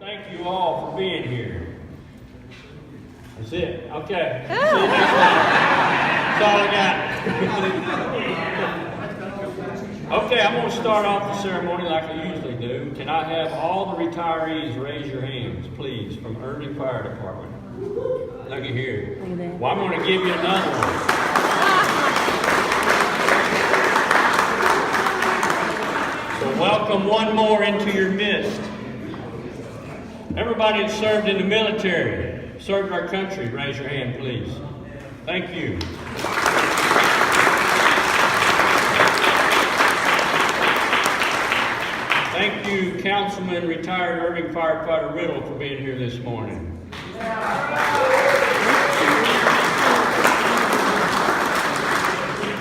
Thank you all for being here. That's it. Okay. See you next time. That's all I got. Okay, I'm going to start off the ceremony like I usually do. Can I have all the retirees raise your hands, please, from Irving Fire Department? Look at here. Look at that. Well, I'm going to give you another one. So welcome one more into your midst. Everybody that served in the military, served our country, raise your hand, please. Thank you. Thank you, Councilman retired Irving Firefighter Riddle, for being here this morning.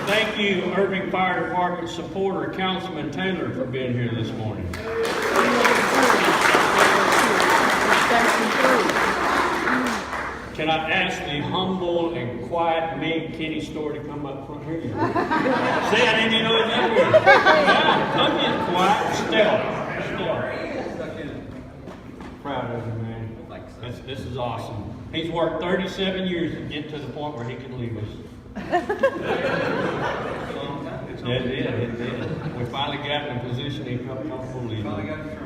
Thank you, Irving Fire Department supporter, Councilman Taylor, for being here this morning. Can I ask the humble and quiet, meek Kenny Story to come up front here? See, I didn't even know he was up here. Yeah, come in quiet, stealth. Proud of you, man. This is awesome. He's worked 37 years to get to the point where he can leave us. It did. We finally got in a position he felt comfortable leaving.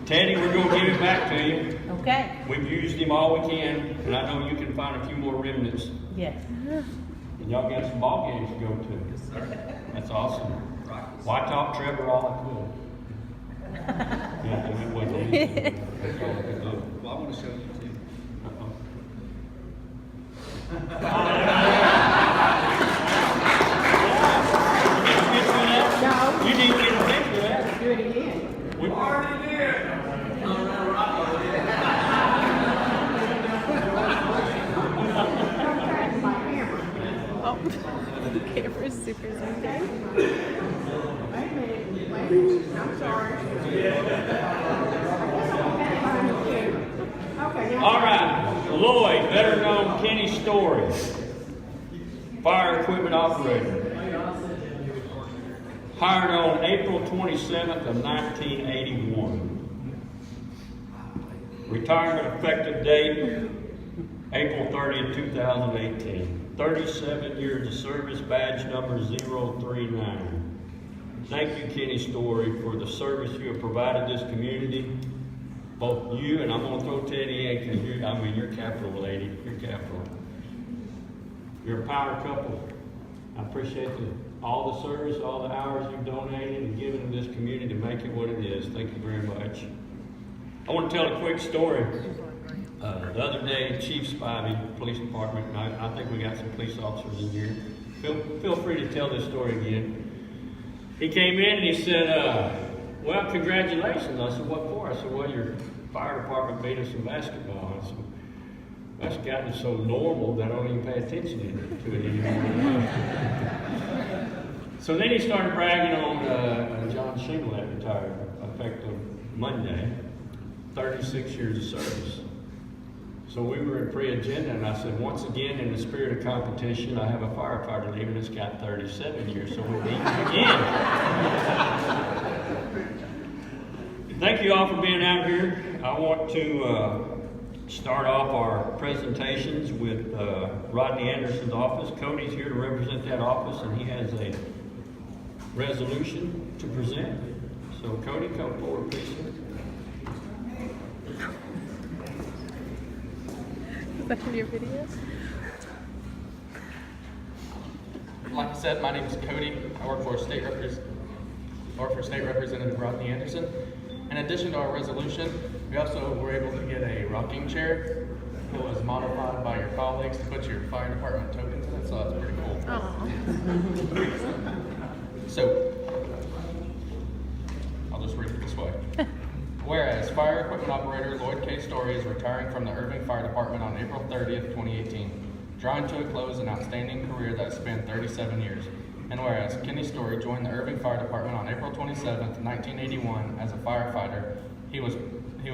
Teddy, we're going to give it back to you. Okay. We've used him all we can, and I know you can find a few more remnants. Yes. And y'all got some ball games to go to. Yes, sir. That's awesome. Well, I taught Trevor all I could. Yeah, and it wasn't easy. That's all I could do. Well, I want to show you too. No. You didn't get a picture of that. Do it again. We already did. Oh, the camera's super zoomed in. I'm sorry. All right, Lloyd, better known Kenny Story, fire equipment operator. Hired on April 27th of 1981. Retirement effective date, April 30th, 2018. 37 years of service, badge number 039. Thank you, Kenny Story, for the service you have provided this community. Both you, and I'm going to throw Teddy in because you're capital, lady. You're capital. You're a power couple. I appreciate all the service, all the hours you've donated and given to this community to make it what it is. Thank you very much. I want to tell a quick story. The other day, Chief Spivey, Police Department, and I think we got some police officers in here. Feel free to tell this story again. He came in and he said, well, congratulations. I said, what for? I said, well, your fire department beat us in basketball. I said, that's gotten so normal that I don't even pay attention to it anymore. So then he started bragging on John Shingle that retired effective Monday, 36 years of service. So we were in pre-agenda, and I said, once again, in the spirit of competition, I have a firefighter leaving that's got 37 years, so we meet again. Thank you all for being out here. I want to start off our presentations with Rodney Anderson's office. Cody's here to represent that office, and he has a resolution to present. So Cody, come forward, please. Is that in your video? Like I said, my name is Cody. I work for State Representative Rodney Anderson. In addition to our resolution, we also were able to get a rocking chair that was modified by your colleagues to put your fire department tokens in it, so that's pretty cool. So, I'll just read it this way. Whereas fire equipment operator Lloyd K. Story is retiring from the Irving Fire Department on April 30th, 2018, drawing to a close an outstanding career that spanned 37 years. And whereas Kenny Story joined the Irving Fire Department on April 27th, 1981 as a firefighter, he was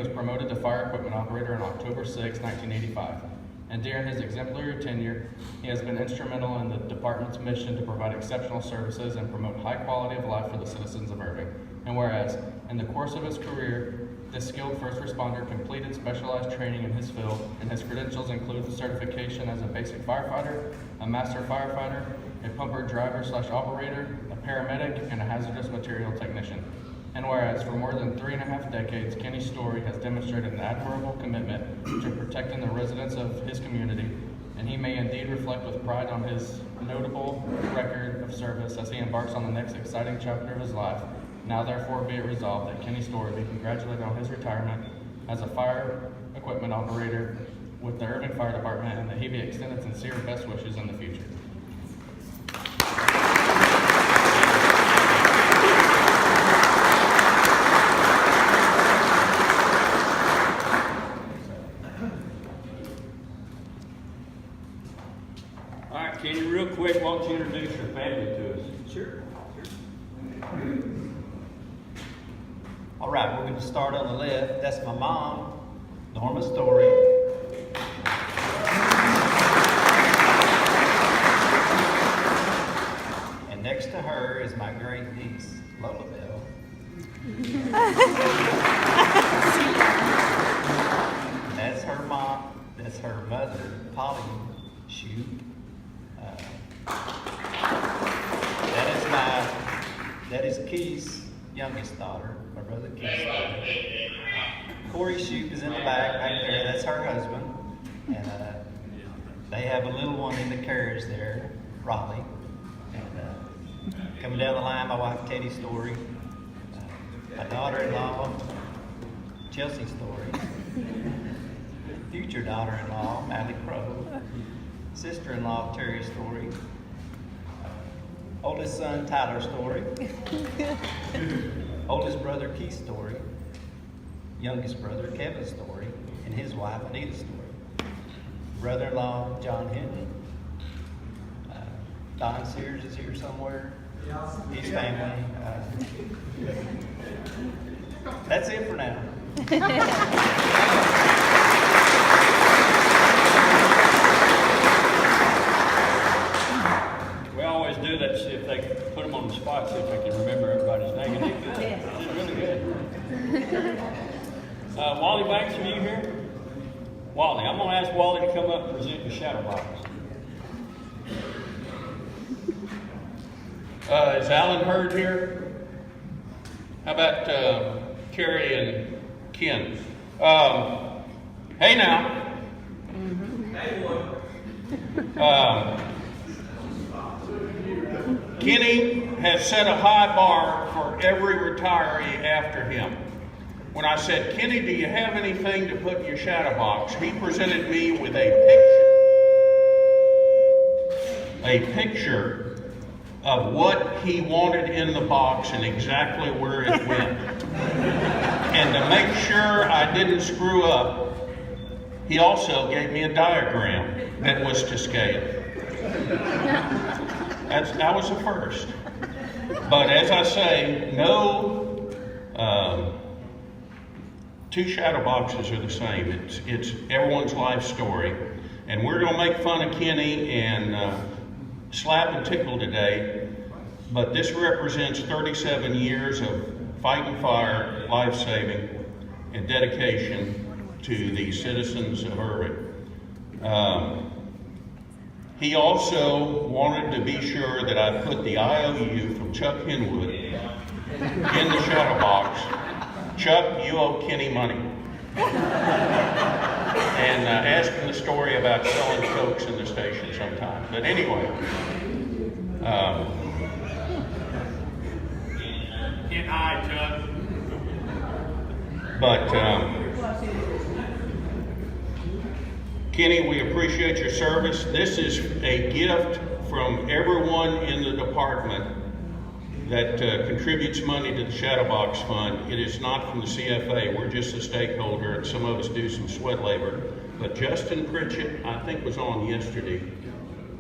promoted to fire equipment operator on October 6, 1985. And during his exemplary tenure, he has been instrumental in the department's mission to provide exceptional services and promote high quality of life for the citizens of Irving. And whereas, in the course of his career, This skilled first responder completed specialized training in his field, and his credentials include the certification as a basic firefighter, a master firefighter, a pumper driver/operator, a paramedic, and a hazardous material technician. And whereas for more than 3.5 decades, Kenny Story has demonstrated an admirable commitment to protecting the residents of his community, and he may indeed reflect with pride on his notable record of service as he embarks on the next exciting chapter of his life. Now therefore be it resolved that Kenny Story be congratulated on his retirement as a fire equipment operator with the Irving Fire Department, and that he be extended sincere best wishes in the future. All right, Kenny, real quick, why don't you introduce your family to us? Sure. All right, we're going to start on the left. That's my mom, Norma Story. And next to her is my great niece, Lola Bell. That's her mom. That's her mother, Polly Shue. That is Keith's youngest daughter, my brother Keith's daughter. Corey Shoup is in the back there. That's her husband. And they have a little one in the carriage there, Raleigh. And coming down the line, my wife Teddy Story. My daughter-in-law, Chelsea Story. Future daughter-in-law, Mally Crow. Sister-in-law, Terry Story. Oldest son, Tyler Story. Oldest brother, Keith Story. Youngest brother, Kevin Story. And his wife, Anita Story. Brother-in-law, John Henry. Don Sears is here somewhere. His family. That's it for now. We always do that, see if they can put them on the spot, see if they can remember everybody's name. And they did good. They did really good. Wally Banks, are you here? Wally, I'm going to ask Wally to come up and present your shadow box. Is Alan Hurd here? How about Carrie and Ken? Hey now. Kenny has set a high bar for every retiree after him. When I said, Kenny, do you have anything to put in your shadow box? He presented me with a picture of what he wanted in the box and exactly where it went. And to make sure I didn't screw up, he also gave me a diagram that was to scale. That was the first. But as I say, no two shadow boxes are the same. It's everyone's life story. And we're going to make fun of Kenny and slap and tickle today, but this represents 37 years of fighting fire, life-saving, and dedication to the citizens of Irving. He also wanted to be sure that I put the IOU from Chuck Henwood in the shadow box. Chuck, you owe Kenny money. And ask him the story about selling Cokes in the station sometime. But anyway, Get high, Chuck. but Kenny, we appreciate your service. This is a gift from everyone in the department that contributes money to the Shadow Box Fund. It is not from the CFA. We're just a stakeholder, and some of us do some sweat labor. But Justin Pritchett, I think, was on yesterday,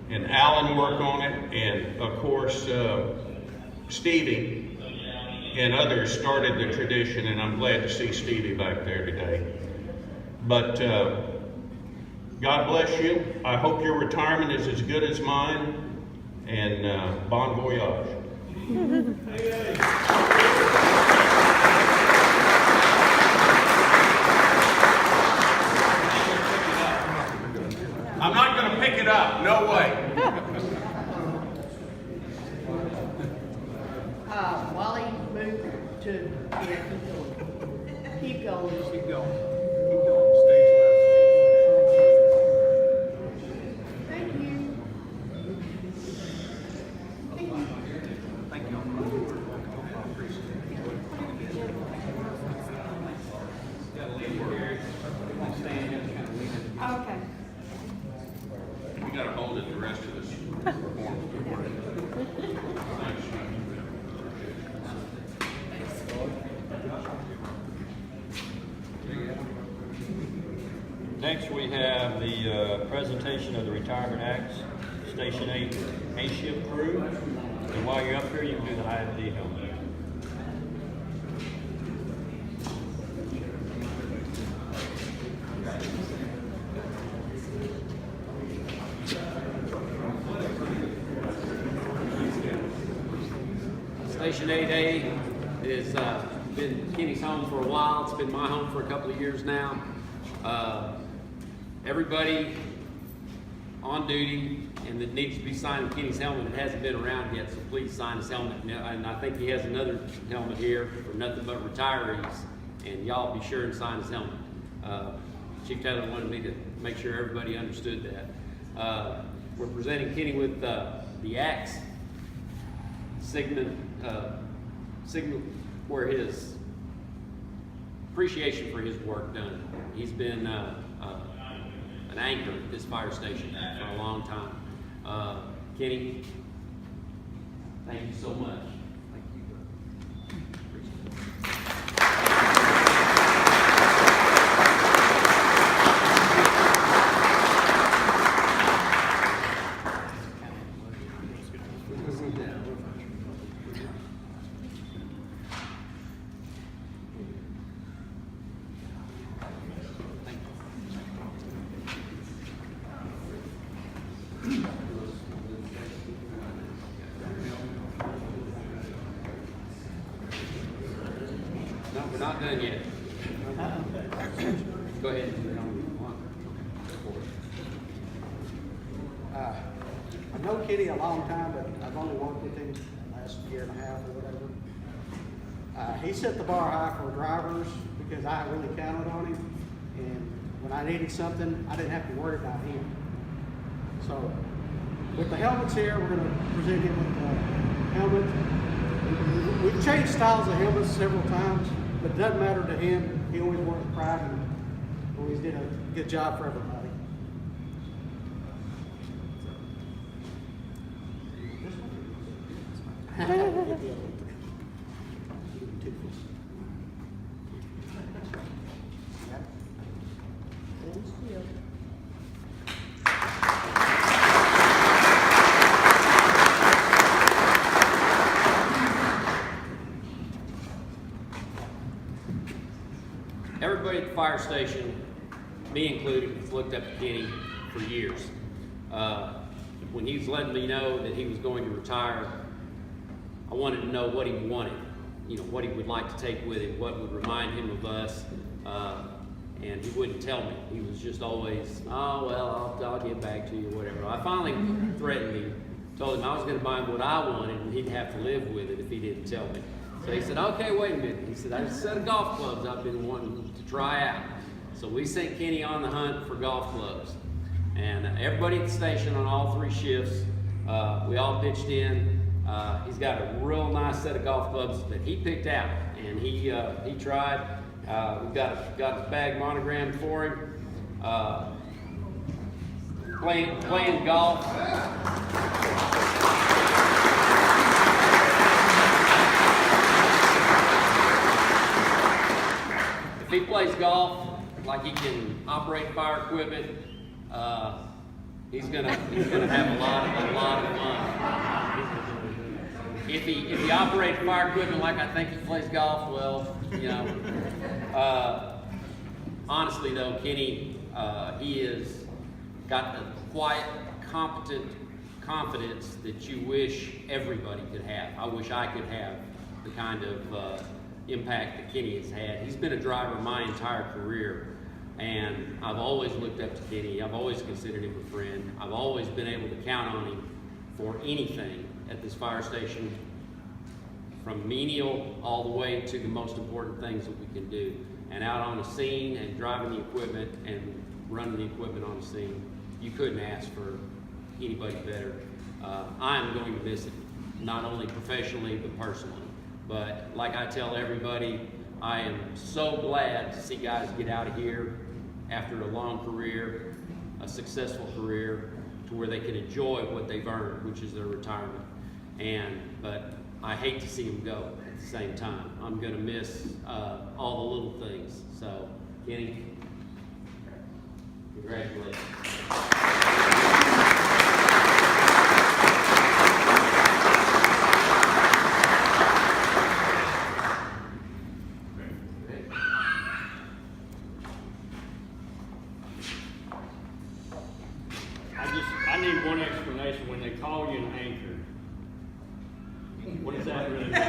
and Alan worked on it, and of course, Stevie and others started the tradition, and I'm glad to see Stevie back there today. But God bless you. I hope your retirement is as good as mine, and bon voyage. it up. No way. While he moved to, yeah, keep going. Keep going. Keep going. Stage left. Thank you. Thank you. Okay. We gotta hold it the rest of this performance. Next, we have the presentation of the Retirement Acts, Station 8 A-Shift crew. And while you're up here, you can do the IFD helmet. Station 8A has been Kenny's home for a while. It's been my home for a couple of years now. Everybody on duty and that needs to be signing Kenny's helmet that hasn't been around yet, so please sign his helmet. And I think he has another helmet here for nothing but retirees, and y'all be sure and sign his helmet. Chief Taylor wanted me to make sure everybody understood that. We're presenting Kenny with the axe signal where his appreciation for his work done. He's been an anchor at this fire station for a long time. Kenny, thank you so much. Thank you. No, we're not done yet. Go ahead. I've known Kenny a long time, but I've only worked with him the last year and a half or whatever. He set the bar high for drivers because I really counted on him, and when I needed something, I didn't have to worry about him. So, with the helmets here, we're going to present him with the helmet. We've changed styles of helmets several times, but it doesn't matter to him. He always wore it with pride and always did a good job for everybody. Everybody at the fire station, me included, has looked up to Kenny for years. When he was letting me know that he was going to retire, I wanted to know what he wanted, what he would like to take with him, what would remind him of us, and he wouldn't tell me. He was just always, oh, well, I'll get back to you, whatever. I finally threatened him, told him I was going to buy him what I wanted, and he'd have to live with it if he didn't tell me. So he said, okay, wait a minute. He said, I just set of golf clubs I've been wanting to try out. So we sent Kenny on the hunt for golf clubs. And everybody at the station on all three shifts, we all pitched in. He's got a real nice set of golf clubs that he picked out, and he tried. We've got his bag monogrammed for him. Playing golf. If he plays golf like he can operate fire equipment, he's gonna have a lot of fun. If he operates fire equipment like I think he plays golf, well, honestly though, Kenny, he has got the quiet, competent confidence that you wish everybody could have. I wish I could have the kind of impact that Kenny has had. He's been a driver my entire career. And I've always looked up to Kenny. I've always considered him a friend. I've always been able to count on him for anything at this fire station, from menial all the way to the most important things that we can do. And out on a scene and driving the equipment and running the equipment on the scene, you couldn't ask for anybody better. I'm going to miss it, not only professionally but personally. But like I tell everybody, I am so glad to see guys get out of here after a long career, a successful career, to where they can enjoy what they've earned, which is their retirement. But I hate to see them go at the same time. I'm gonna miss all the little things. So, Kenny, congratulations. I need one explanation when they call you an anchor. What does that really mean? I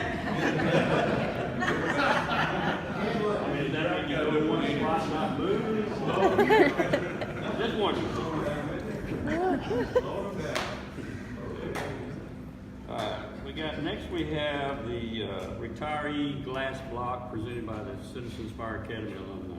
mean, is that mean you go in one spot and not move? Just one. Next we have the retiree glass block presented by the Citizens Fire Academy alumni.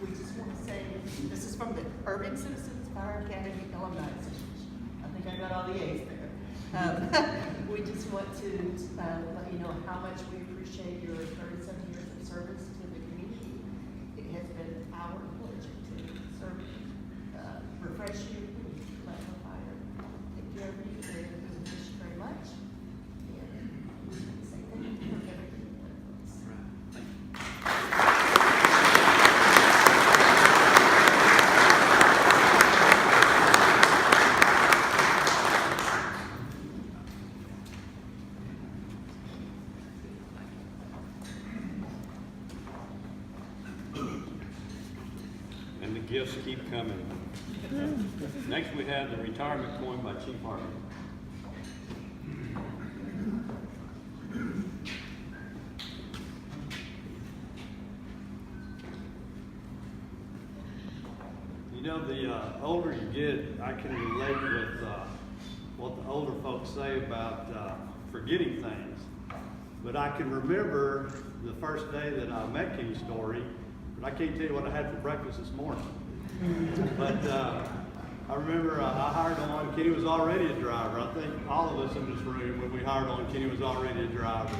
We just want to say, this is from the Irving Citizens Fire Academy Alumni Association. I think I got all the A's there. We just want to let you know how much we appreciate your 37 years of service to the community. It has been our pleasure to serve, refresh you, let the fire take care of you, and we wish you very much. And we just want to say thank you for everything you've done for us. And the gifts keep coming. Next we have the retirement coin by Chief Harvey. You know, the older you get, I can relate with what the older folks say about forgetting things. But I can remember the first day that I met Kenny Story, but I can't tell you what I had for breakfast this morning. But I remember I hired on, Kenny was already a driver. I think all of us in this room, when we hired on, Kenny was already a driver.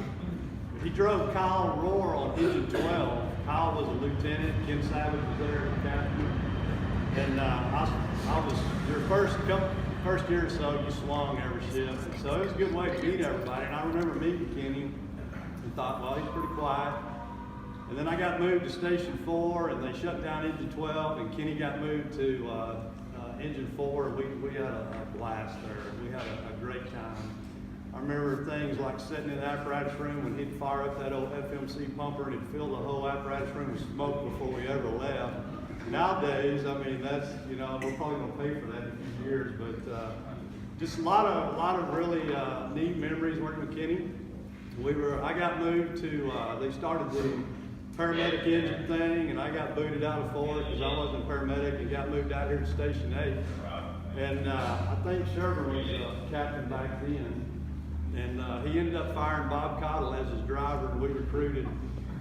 He drove Kyle Roar on engine 12. Kyle was a lieutenant, Ken Savage was there, the captain. And I was your first year or so, you swung every shift. And so it was a good way to meet everybody. And I remember meeting Kenny and thought, well, he's pretty quiet. And then I got moved to Station 4, and they shut down Engine 12, and Kenny got moved to Engine 4, and we had a blast there. We had a great time. I remember things like sitting in the apparatus room when he'd fire up that old FMC pumper, and it'd fill the whole apparatus room with smoke before we ever left. Nowadays, I mean, that's, you know, we're probably going to pay for that in a few years, but just a lot of really neat memories working with Kenny. I got moved to, they started the paramedic engine thing, and I got booted out of Ford because I wasn't a paramedic, and got moved out here to Station 8. And I think Sherburne was captain back then, and he ended up firing Bob Cottle as his driver, and we recruited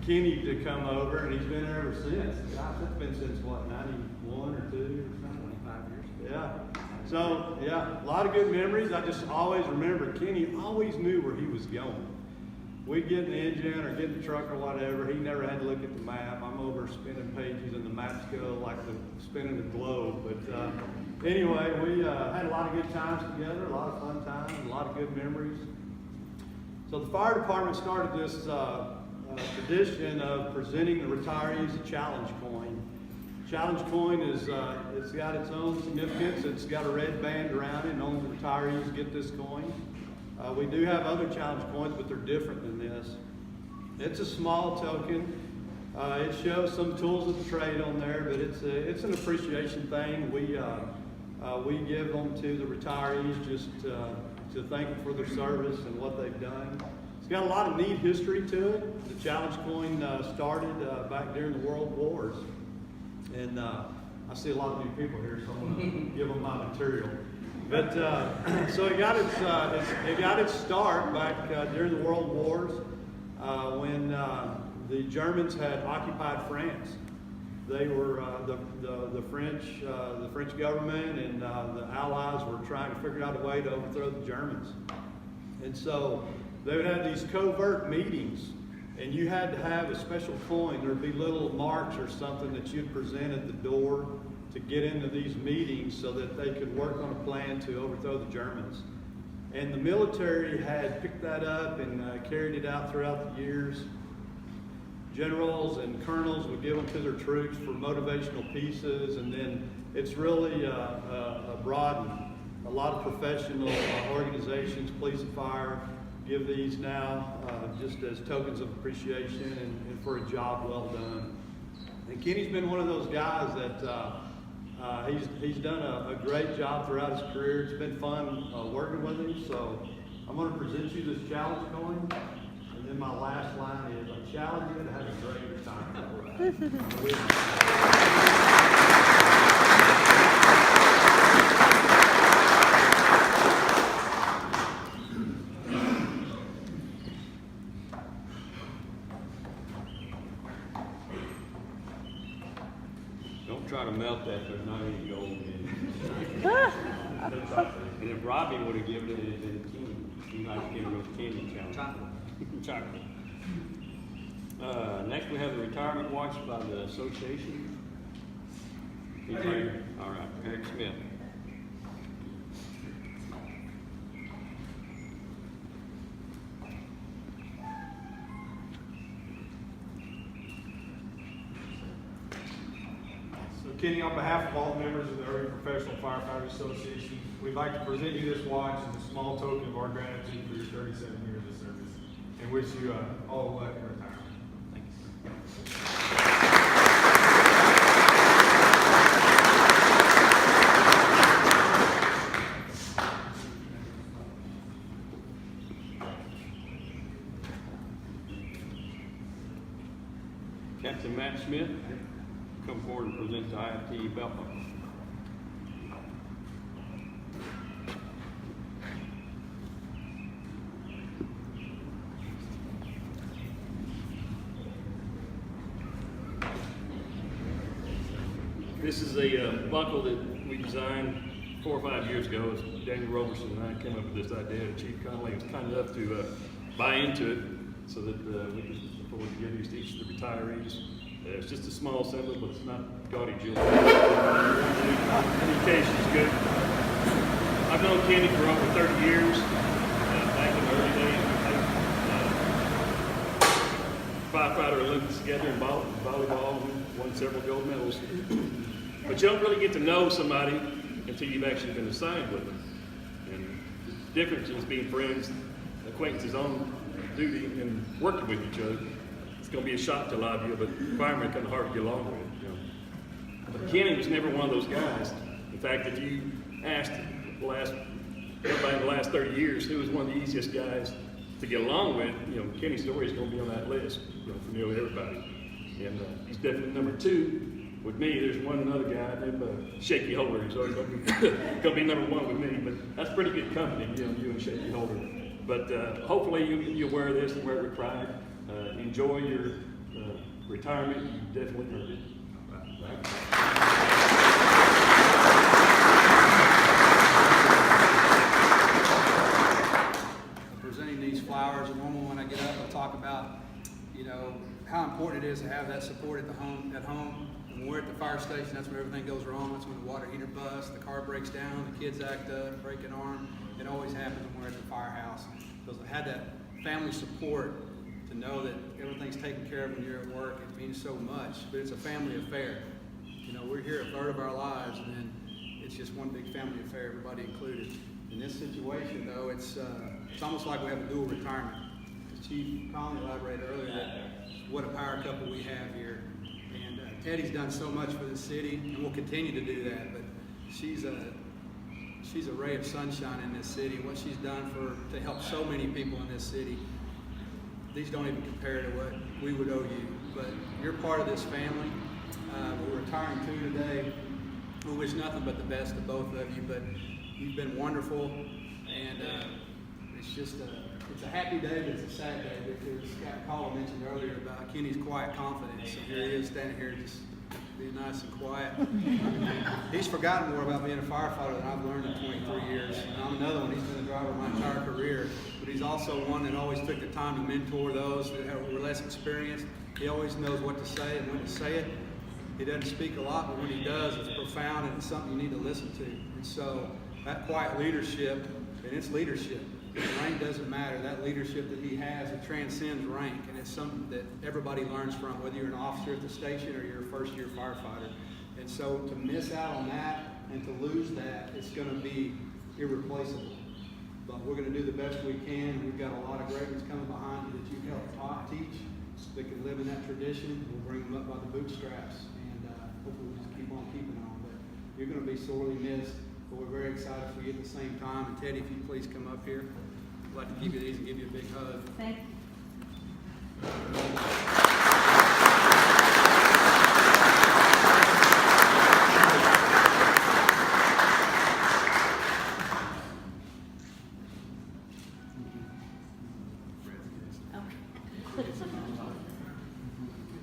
Kenny to come over, and he's been there ever since. Gosh, it's been since what, 91 or 2 or something? 25 years. Yeah. So, yeah, a lot of good memories. I just always remember Kenny always knew where he was going. We'd get in the engine or get in the truck or whatever. He never had to look at the map. I'm over spinning pages and the maps go like spinning the globe. But anyway, we had a lot of good times together, a lot of fun times, a lot of good memories. So the fire department started this tradition of presenting the retirees a challenge coin. Challenge coin is, it's got its own significance. It's got a red band around it, and only the retirees get this coin. We do have other challenge coins, but they're different than this. It's a small token. It shows some tools of the trade on there, but it's an appreciation thing. We give them to the retirees just to thank them for their service and what they've done. It's got a lot of neat history to it. The challenge coin started back during the World Wars, and I see a lot of new people here, so I'm going to give them my material. But so it got its start back during the World Wars when the Germans had occupied France. They were the French government and the Allies were trying to figure out a way to overthrow the Germans, and so they would have these covert meetings, and you had to have a special coin. There'd be little marks or something that you'd present at the door to get into these meetings so that they could work on a plan to overthrow the Germans. And the military had picked that up and carried it out throughout the years. Generals and colonels would give them to their troops for motivational pieces, and then it's really broadened. A lot of professional organizations, police and fire, give these now just as tokens of appreciation and for a job well done. And Kenny's been one of those guys that he's done a great job throughout his career. It's been fun working with him. So I'm going to present you this challenge coin. And then my last line is, I challenge you to have a great retirement. Don't try to melt that, there's not any gold in it. And if Robbie would have given it, it'd been Kenny. He likes to give it a candy challenge. Chocolate. Next we have the retirement watch by the association. All right, Eric Smith. Kenny, on behalf of all the members of the Irving Professional Firefighters Association, we'd like to present you this watch as a small token of our gratitude for your 37 years of service, and wish you all the luck in retirement. Captain Matt Smith, come forward and present the IFT belt buckle. This is a buckle that we designed 4 or 5 years ago. Daniel Roberson and I came up with this idea. Chief Connolly was kind enough to buy into it so that we could afford to give these to each of the retirees. It's just a small symbol, but it's not gaudy jewelry. Any occasion is good. I've known Kenny for over 30 years. Back in the early days, we played firefighter Olympics together in volleyball. We won several gold medals. But you don't really get to know somebody until you've actually been assigned with them. And the difference is being friends, acquaintances on duty, and working with each other. It's going to be a shock to a lot of you, but firemen are kind of hard to get along with. You know. But Kenny was never one of those guys. In fact, if you asked everybody in the last 30 years who was one of the easiest guys to get along with, Kenny's story is going to be on that list for nearly everybody. And he's definitely number 2. With me, there's another guy named Shaky Holder. He's always going to be number 1 with me, but that's pretty good company, you and Shaky Holder. But hopefully you'll wear this and wear it with pride. Enjoy your retirement. You definitely earned it. Right. Presenting these flowers, and normally when I get up, I'll talk about, how important it is to have that support at home. When we're at the fire station, that's when everything goes wrong. That's when the water heater busts, the car breaks down, the kids act up, break an arm. It always happens when we're at the firehouse. Because I had that family support to know that everything's taken care of when you're at work. It means so much, but it's a family affair. We're here a third of our lives, and then it's just one big family affair, everybody included. In this situation, though, it's almost like we have a dual retirement. Chief Conley elaborated earlier, that what a power couple we have here. And Teddy's done so much for the city, and will continue to do that. But she's a ray of sunshine in this city. What she's done to help so many people in this city, these don't even compare to what we would owe you. But you're part of this family. We're retiring too today. We wish nothing but the best to both of you. But you've been wonderful, and it's a happy day, but it's a sad day because Scott Collin mentioned earlier about Kenny's quiet confidence. And here he is standing here just being nice and quiet. He's forgotten more about being a firefighter than I've learned in 23 years. And I'm another one. He's been a driver my entire career. But he's also one that always took the time to mentor those that were less experienced. He always knows what to say and when to say it. He doesn't speak a lot, but when he does, it's profound and it's something you need to listen to. And so that quiet leadership, and it's leadership. Rank doesn't matter. That leadership that he has, it transcends rank, and it's something that everybody learns from, whether you're an officer at the station or you're a first-year firefighter. And so to miss out on that and to lose that, it's going to be irreplaceable. But we're going to do the best we can. We've got a lot of great ones coming behind you that you help teach that can live in that tradition. We'll bring them up by the bootstraps, and hopefully we'll just keep on keeping on. But you're going to be sorely missed. But we're very excited for you at the same time. And Teddy, if you please come up here. I'd like to give you these and give you a big hug. Thank you.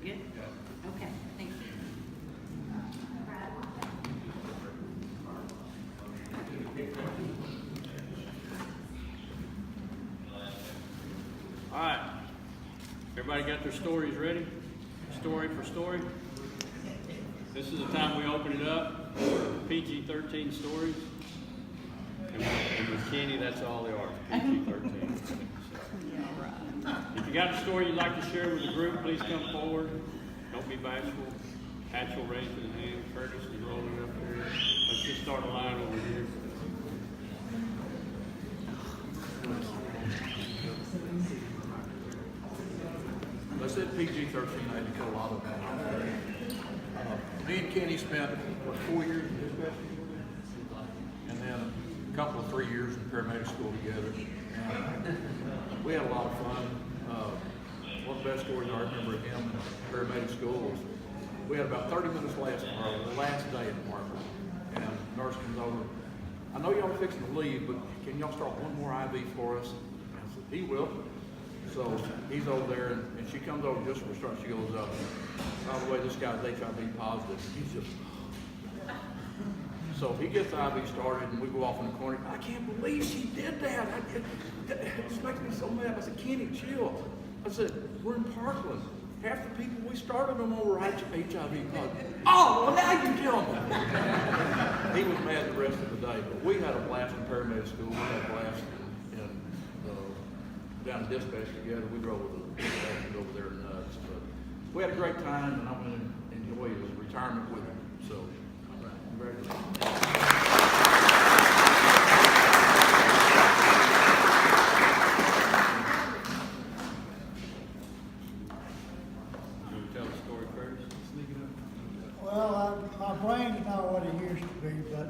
Good? Okay, thank you. All right, everybody got their stories ready? Story for story? This is the time we open it up, PG-13 stories. And with Kenny, that's all they are, PG-13. If you got a story you'd like to share with the group, please come forward. Don't be bashful. Hatch will raise his hand. Curtis is rolling up here. Let's just start a line over here. I said PG-13, I had to cut a lot of that out. Me and Kenny spent, 4 years in dispatch, and then a couple of 3 years in paramedic school together. And we had a lot of fun. One of the best stories I remember of him in paramedic school was we had about 30 minutes left on our last day at Marker. And the nurse comes over. I know y'all are fixing to leave, but can y'all start one more IV for us? And I said, he will. So he's over there, and she comes over just for start. She goes, by the way, this guy's HIV positive. He's just, so he gets the IV started, and we go off in the corner. I can't believe she did that. It just makes me so mad. I said, Kenny, chill. I said, we're in Parkland. Half the people we started them over HIV positive. Oh, well, now you tell me. He was mad the rest of the day, but we had a blast in paramedic school. We had a blast down in dispatch together. We drove with the dispatchers over there nuts. But we had a great time, and I'm going to enjoy his retirement with him. So, congratulations. Well, my brain's not what it used to be, but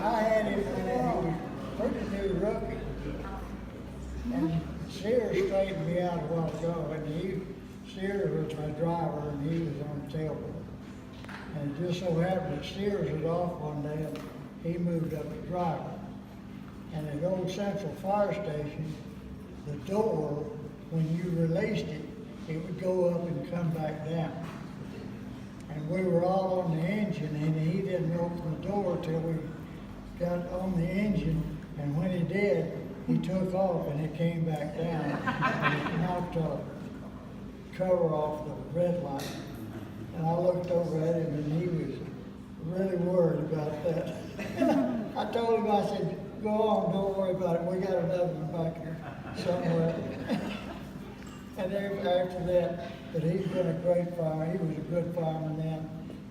I had him when he was pretty new rookie. And Sears straightened me out a while ago, and Sears was my driver, and he was on the tailboard. And it just so happened that Sears was off one day, and he moved up to driver. And at Old Central Fire Station, the door, when you released it, it would go up and come back down. And we were all on the engine, and he didn't open the door till we got on the engine, and when he did, he took off and it came back down, and it knocked the cover off the red light. And I looked over at him, and he was really worried about that. I told him, I said, go on, don't worry about it, we got another one back here somewhere. And after that, but he's been a great fireman. He was a good fireman then,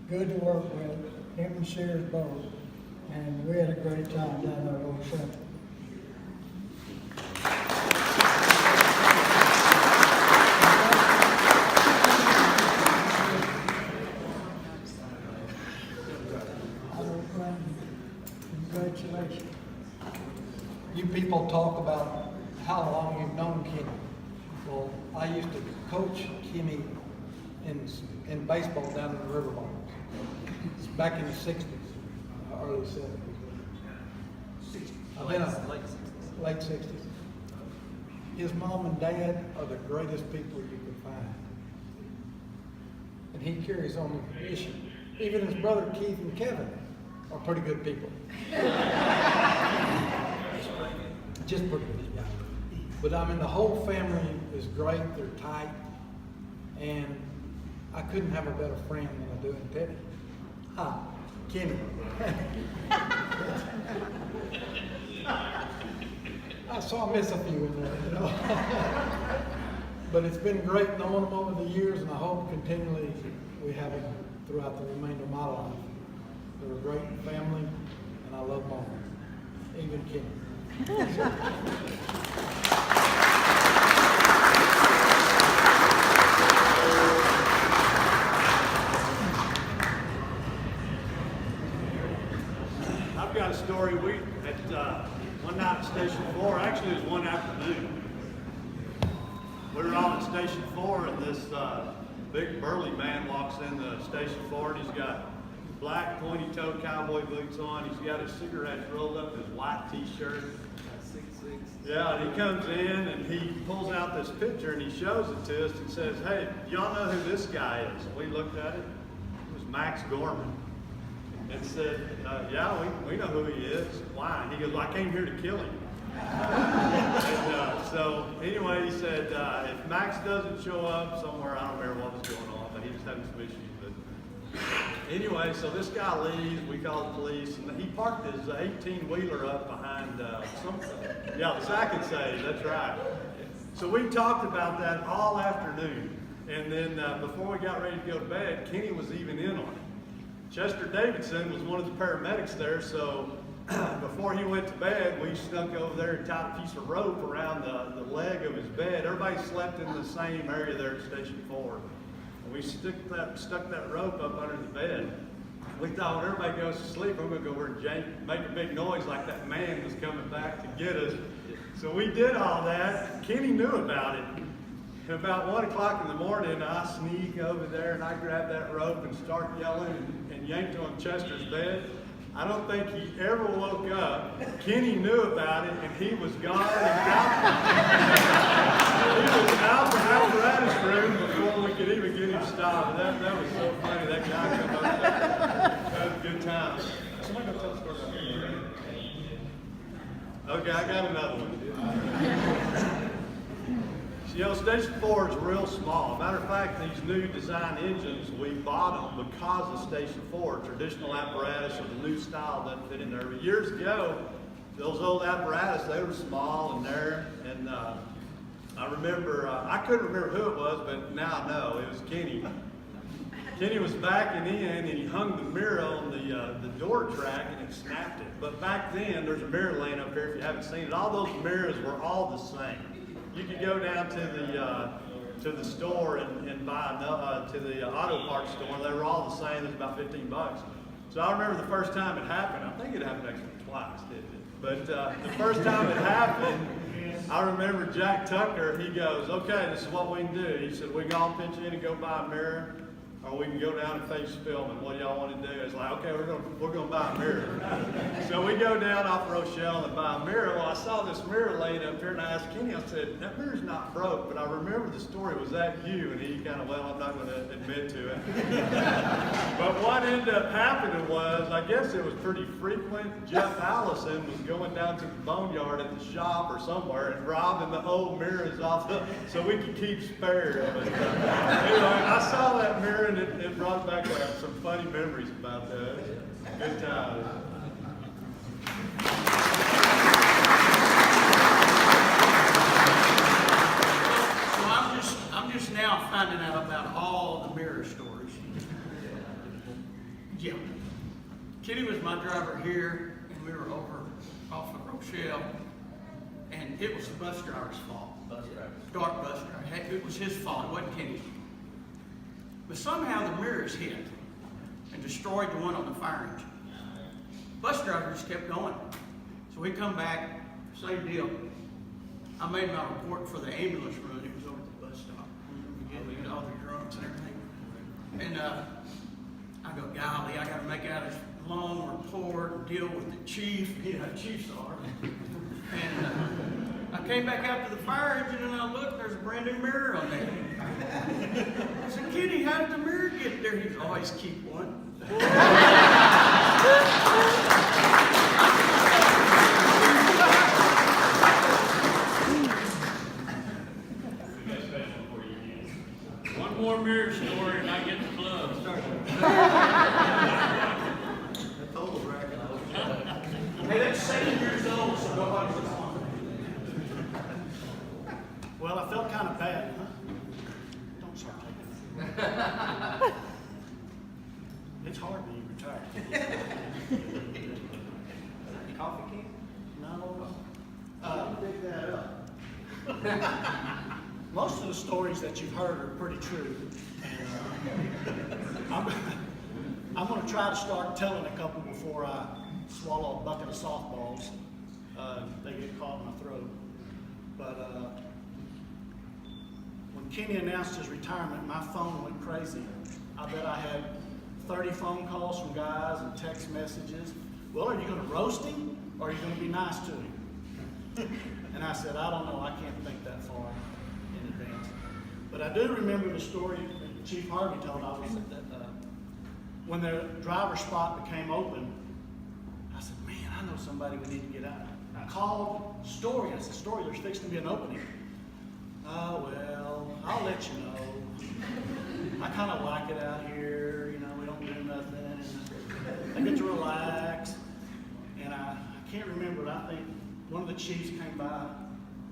good to work with, him and Sears both. and we had a great time down there at Old Central. Congratulations. You people talk about how long you've known Kenny. Well, I used to coach Kenny in baseball down in the river bars. It's back in the 60s, early 70s. Late 60s. His mom and dad are the greatest people you can find. And he carries on the tradition. Even his brother Keith and Kevin are pretty good people. Just pretty good, yeah. But I mean, the whole family is great. They're tight. And I couldn't have a better friend than I do in Teddy. Kenny. I saw I miss a few in there, you know. But it's been great knowing them over the years, and I hope continually we have them throughout the remainder of my life. They're a great family, and I love them all, even Kenny. I've got a story. We at one night at Station 4. Actually, it was one afternoon. We were all at Station 4, and this big burly man walks into Station 4, and he's got black pointy-toe cowboy boots on. He's got his cigarettes rolled up in his white T-shirt. Yeah, and he comes in and he pulls out this picture and he shows it to us and says, "Hey, y'all know who this guy is?" We looked at it. It was Max Gorman. And said, "Yeah, we know who he is. Why?" He goes, "Well, I came here to kill him." So anyway, he said, if Max doesn't show up somewhere, I don't remember what was going on, but he was having some issues. But anyway, so this guy leaves, we call the police, and he parked his 18-wheeler up behind the Sack and Save, that's right. So we talked about that all afternoon. And then before we got ready to go to bed, Kenny was even in on it. Chester Davidson was one of the paramedics there, so before he went to bed, we snuck over there and tied a piece of rope around the leg of his bed. Everybody slept in the same area there at Station 4. And we stuck that rope up under the bed. We thought when everybody goes to sleep, we're going to go over and make a big noise like that man was coming back to get us. So we did all that. Kenny knew about it. And about 1 o'clock in the morning, I sneak over there and I grab that rope and start yelling and yanked on Chester's bed. I don't think he ever woke up. Kenny knew about it and he was gone and out. He was out the apparatus room before we could even get him stopped. That was so funny. That guy come up there. That was a good time. Somebody go tell the story about me. Okay, I got another one. You know, Station 4 is real small. Matter of fact, these new design engines, we bought them because of Station 4. Traditional apparatus or the new style doesn't fit in there. But years ago, those old apparatus, they were small and narrow. And I remember, I couldn't remember who it was, but now I know. It was Kenny. Kenny was backing in and he hung the mirror on the door track and it snapped it. But back then, there's a mirror laying up here if you haven't seen it. All those mirrors were all the same. You could go down to the store and buy to the auto parts store. They were all the same. It was about $15. So I remember the first time it happened. I think it happened actually twice, didn't it? But the first time it happened, I remember Jack Tucker. He goes, "Okay, this is what we can do." He said, "We can all pitch in and go buy a mirror, or we can go down and face Spillman. What do y'all want to do?" It's like, "Okay, we're gonna buy a mirror." So we go down off Rochelle and buy a mirror. Well, I saw this mirror laying up here, and I asked Kenny. I said, "That mirror's not broke, but I remember the story. Was that you?" And he kind of, "Well, I'm not going to admit to it." But what ended up happening was, I guess it was pretty frequent. Jeff Allison was going down to the boneyard at the shop or somewhere and robbing the old mirrors off so we could keep spare. But anyway, I saw that mirror. And it brought back some funny memories about that. Good time. So I'm just now finding out about all the mirror stories. Yeah. Kenny was my driver here, and we were over off of Rochelle, and it was the bus driver's fault. Dark bus driver. It was his fault. It wasn't Kenny's. But somehow the mirrors hit and destroyed the one on the fire engine. Bus driver just kept going. So we come back, same deal. I made my report for the ambulance run. It was over at the bus stop. We get all the drunks and everything. And I go, golly, I got to make out this long report and deal with the chief. Chief's are. And I came back out to the fire engine and I looked, there's a brand new mirror on there. I said, Kenny, how did the mirror get there? He goes, always keep one. One more mirror story and I get the club. Hey, that's 7 years old, so nobody was on. Well, I felt kind of bad, huh? Don't start taking it. It's hard when you retire. Coffee can? No. Pick that up. Most of the stories that you've heard are pretty true. And, I'm going to try to start telling a couple before I swallow a bucket of softballs. They get caught in my throat. But when Kenny announced his retirement, my phone went crazy. I bet I had 30 phone calls from guys and text messages. Well, are you going to roast him or are you going to be nice to him? And I said, I don't know. I can't think that far in advance. But I do remember the story that Chief Harvey told us that when their driver spot became open, I said, man, I know somebody we need to get out. I called Story. I said, Story, there's fixing to be an opening. Oh, well, I'll let you know. I kind of like it out here. You know, we don't do nothing. I get to relax. And I can't remember, but I think one of the chiefs came by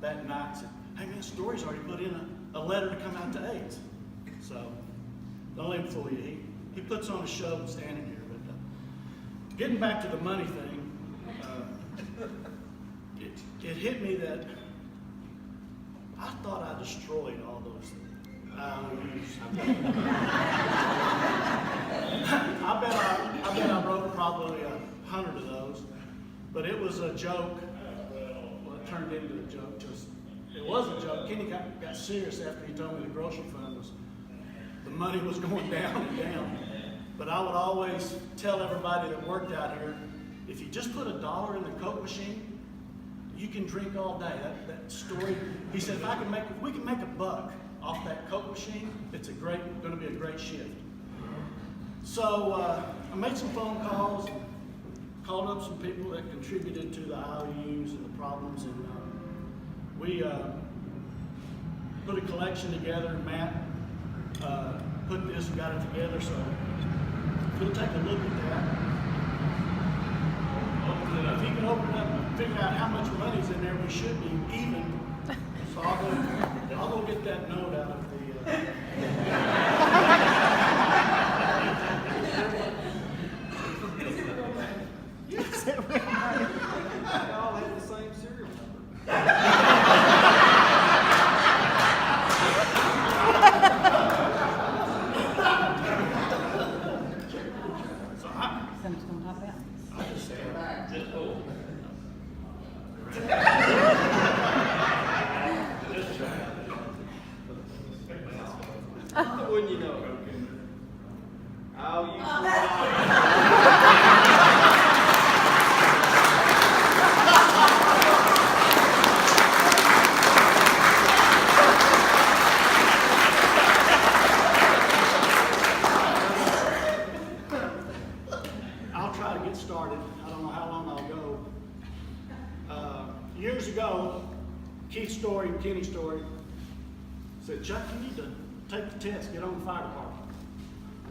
that night and said, hey, man, Story's already put in a letter to come out to AIDS. So, don't let him fool you. He puts on a show standing here. But getting back to the money thing, it hit me that I thought I destroyed all those IOUs. I bet I wrote probably 100 of those, but it was a joke. Well, it turned into a joke. It was a joke. Kenny got serious after he told me the grocery fund the money was going down and down. But I would always tell everybody that worked out here, if you just put $1 in the Coke machine, you can drink all day. That Story, he said, if we can make $1 off that Coke machine, it's going to be a great shift. So I made some phone calls, called up some people that contributed to the IOUs and the problems, and we put a collection together. Matt put this and got it together. So if you'll take a look at that, if you can open it up and figure out how much money's in there, we should be even. So I'll go get that note out of the. Yes, they all have the same serial number. Something's gonna pop out. Wouldn't you know? Oh, you. I'll try to get started. I don't know how long I'll go. Years ago, Keith Story and Kenny Story said, Chuck, you need to take the test, get on the fire department.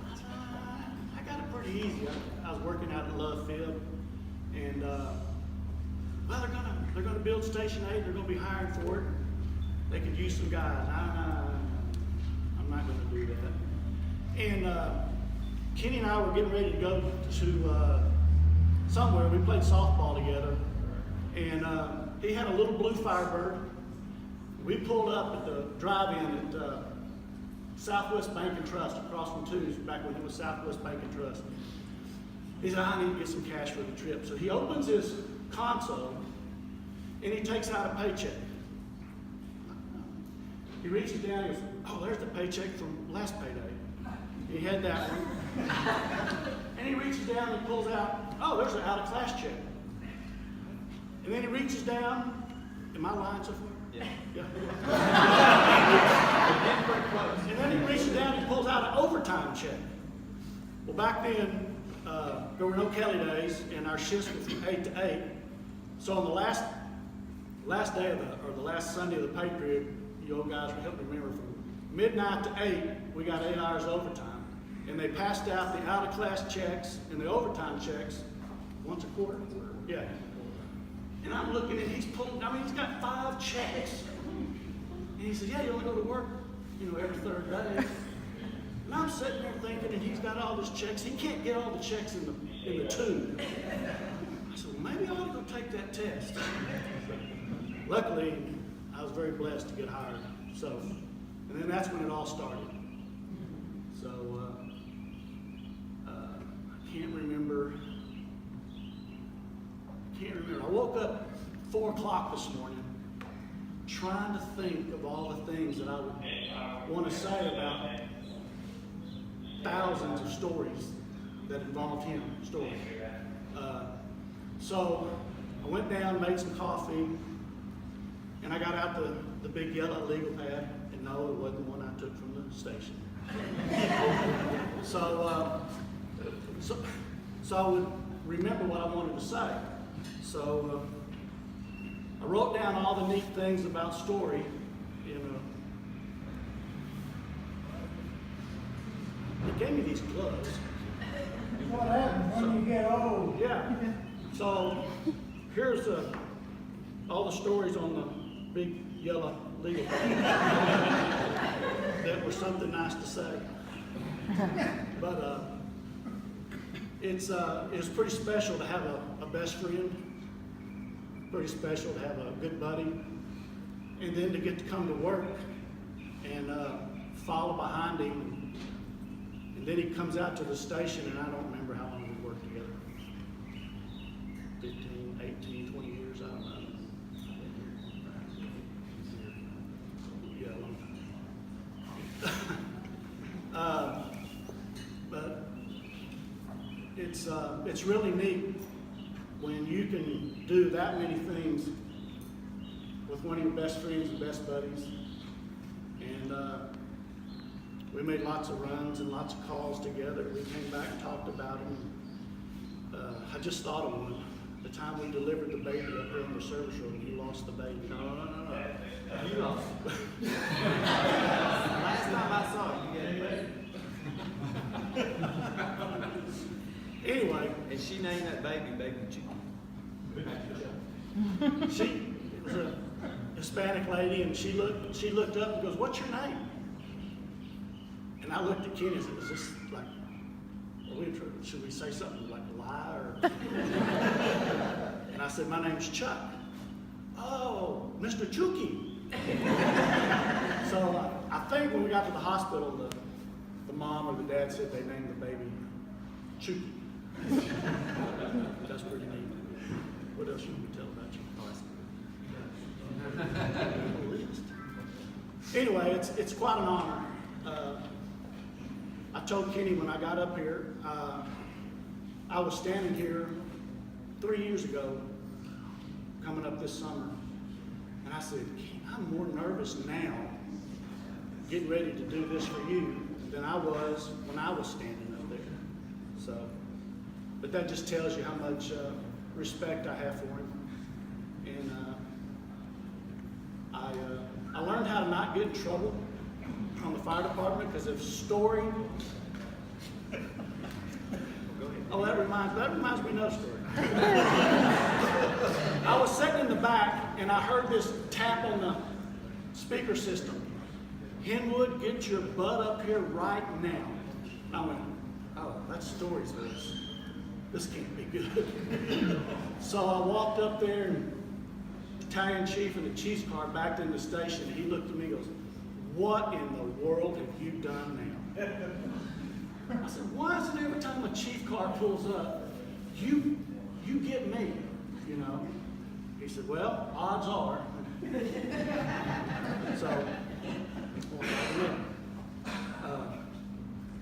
I said, I got it pretty easy. I was working out in Love Field, and well, they're gonna build Station 8. They're gonna be hiring for it. They could use some guys. I'm not gonna do that. And Kenny and I were getting ready to go to somewhere, we played softball together, and he had a little blue Firebird. We pulled up at the drive-in at Southwest Bank and Trust, across from Two's, back when it was Southwest Bank and Trust. He said, I need to get some cash for the trip. So he opens his console, and he takes out a paycheck. He reaches down and goes, oh, there's the paycheck from last payday. He had that one. And he reaches down and pulls out, oh, there's an out-of-class check. And then he reaches down, am I lying so far? Yeah. And then he reaches down and pulls out an overtime check. Well, back then, there were no Kelly days, and our shifts were from 8 to 8. So on the last day of the last Sunday of the pay period, you old guys will help me remember, from midnight to 8, we got 8 hours overtime. And they passed out the out-of-class checks and the overtime checks once a quarter. Yeah. And I'm looking, and he's pulling, he's got 5 checks. And he said, yeah, you only go to work, every third day. And I'm sitting there thinking, and he's got all these checks. He can't get all the checks in the tube. I said, well, maybe I ought to go take that test. Luckily, I was very blessed to get hired. So, and then that's when it all started. So, I can't remember. I woke up 4 o'clock this morning trying to think of all the things that I would want to say about thousands of stories that involved him, so I went down, made some coffee, and I got out the big yellow legal pad, and no, it wasn't the one I took from the station. So I would remember what I wanted to say. So I wrote down all the neat things about Story. They gave me these gloves. What happens when you get old? Yeah. So here's all the stories on the big yellow legal pad that were something nice to say. But it's pretty special to have a best friend. Pretty special to have a good buddy, and then to get to come to work and follow behind him. And then he comes out to the station, and I don't remember how long we worked together. 15, 18, 20 years, I don't know. Yeah, a long time. But it's really neat when you can do that many things with one of your best friends and best buddies. And we made lots of runs and lots of calls together. We came back and talked about them. I just thought of one. The time we delivered the baby up here on the service road, and you lost the baby. No. You lost it. Last time I saw you, you got a baby. Anyway. And she named that baby Chicken. She was a Hispanic lady, and she looked up and goes, "What's your name?" And I looked at Kenny and said, "Is this like, should we say something like a lie or?" And I said, "My name's Chuck." "Oh, Mr. Chucky." So I think when we got to the hospital, the mom or the dad said they named the baby Chucky. That's pretty neat. What else should we tell about you? Anyway, it's quite an honor. I told Kenny when I got up here, I was standing here 3 years ago, coming up this summer, and I said, I'm more nervous now getting ready to do this for you than I was when I was standing up there. So, but that just tells you how much respect I have for him. And I learned how to not get in trouble on the fire department, because if Story, oh, that reminds me of another story. I was sitting in the back and I heard this tap on the speaker system. "Henwood, get your butt up here right now." And I went, "Oh, that's Story's voice." this can't be good. So I walked up there, and the battalion chief and the chief's car backed in the station, and he looked at me and goes, "What in the world have you done now?" I said, "Why is it every time a chief car pulls up, you get me, you know?" He said, "Well, odds are." So,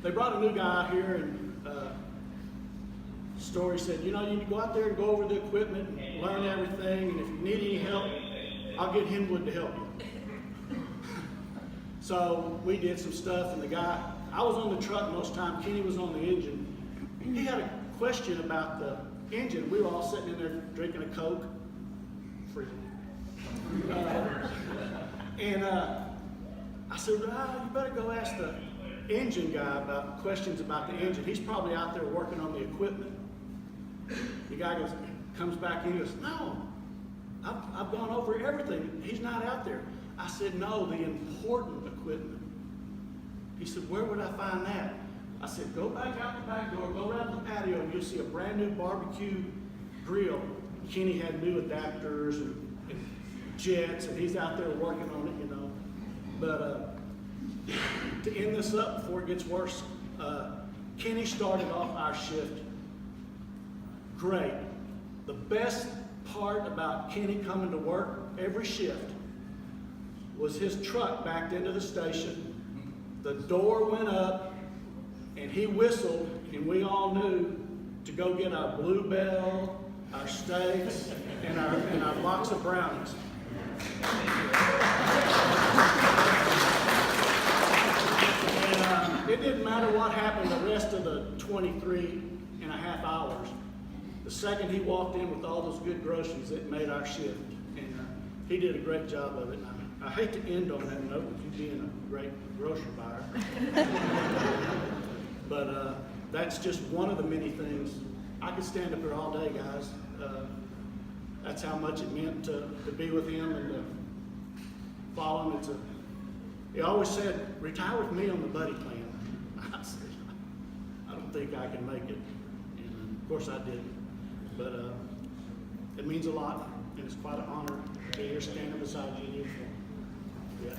they brought a new guy out here, and Story said, "You know, you go out there and go over the equipment and learn everything, and if you need any help, I'll get Henwood to help you." So we did some stuff, and the guy, I was on the truck most of the time, Kenny was on the engine. He had a question about the engine. We were all sitting in there drinking a Coke, freely. I said, "You better go ask the engine guy about questions about the engine. He's probably out there working on the equipment." The guy comes back in and goes, "No, I've gone over everything. He's not out there." I said, "No, the important equipment." He said, "Where would I find that?" I said, "Go back out the back door, go around the patio, and you'll see a brand new barbecue grill." Kenny had new adapters and jets, and he's out there working on it, you know. But to end this up before it gets worse, Kenny started off our shift great. The best part about Kenny coming to work every shift was his truck backed into the station. The door went up, and he whistled, and we all knew to go get our Bluebell, our steaks, and our box of brownies. And it didn't matter what happened the rest of the 23 and a half hours. The second he walked in with all those good groceries, it made our shift. And he did a great job of it. And I hate to end on that note with you being a great grocery buyer. But that's just one of the many things. I could stand up here all day, guys. That's how much it meant to be with him and to follow him. He always said, "Retire with me on the buddy plan." I said, "I don't think I can make it." And of course I didn't. But it means a lot, and it's quite an honor to be here standing beside you in uniform. Yeah.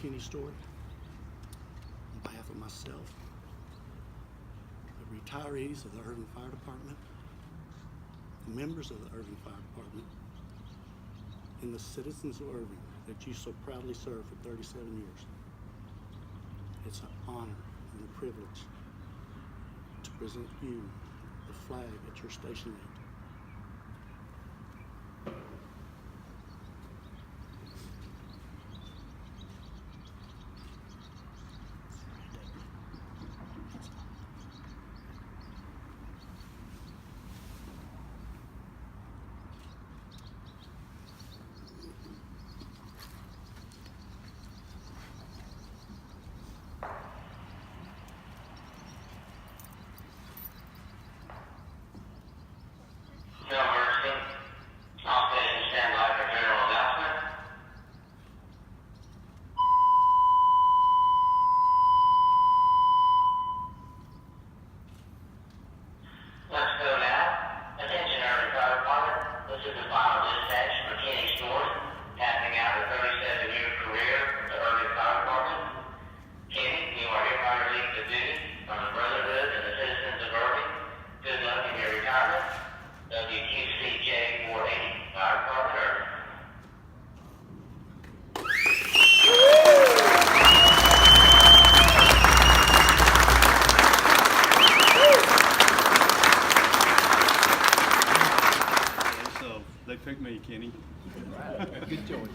Kenny Story, on behalf of myself, the retirees of the Irving Fire Department, the members of the Irving Fire Department, and the citizens of Irving that you so proudly served for 37 years. It's an honor and a privilege to present you the flag at your station 8. Kenny. Good choice.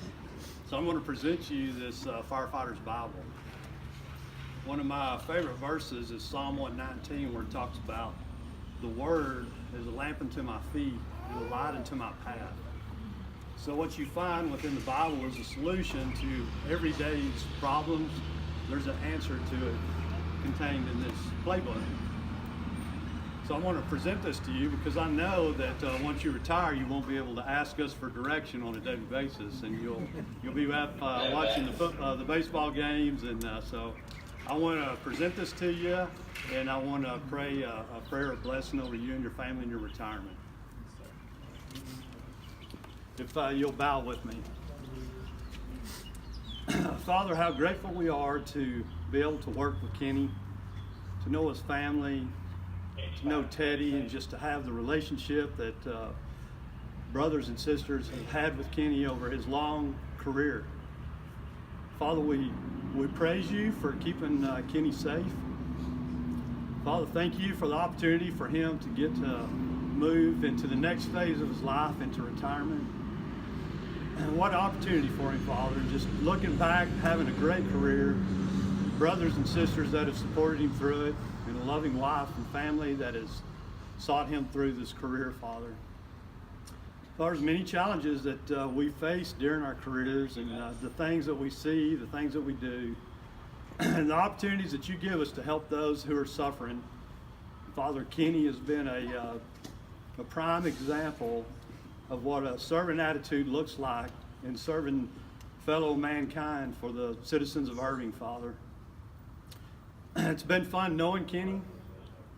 So I'm going to present you this Firefighter's Bible. One of my favorite verses is Psalm 119, where it talks about the Word is a lamp unto my feet and a light unto my path. So what you find within the Bible is a solution to every day's problems. There's an answer to it contained in this playbook. So I want to present this to you because I know that once you retire, you won't be able to ask us for direction on a daily basis, and you'll be up watching the baseball games, and so I want to present this to you, and I want to pray a prayer of blessing over you and your family in your retirement. If you'll bow with me. Father, how grateful we are to be able to work with Kenny, to know his family, to know Teddy, and just to have the relationship that brothers and sisters have had with Kenny over his long career. Father, we praise you for keeping Kenny safe. Father, thank you for the opportunity for him to get to move into the next phase of his life, into retirement. And what an opportunity for him, Father, just looking back, having a great career, brothers and sisters that have supported him through it, and a loving wife and family that has sought him through this career, Father. Father, there's many challenges that we face during our careers, and the things that we see, the things that we do, and the opportunities that you give us to help those who are suffering. Father, Kenny has been a prime example of what a servant attitude looks like in serving fellow mankind for the citizens of Irving, Father. It's been fun knowing Kenny.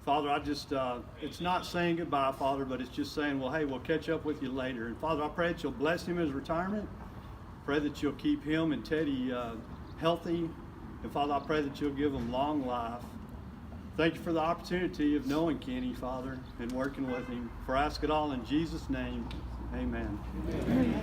Father, I just, it's not saying goodbye, Father, but it's just saying, well, hey, we'll catch up with you later. And Father, I pray that you'll bless him in his retirement. Pray that you'll keep him and Teddy healthy. And Father, I pray that you'll give them long life. Thank you for the opportunity of knowing Kenny, Father, and working with him. For I ask it all in Jesus' name, amen. Amen.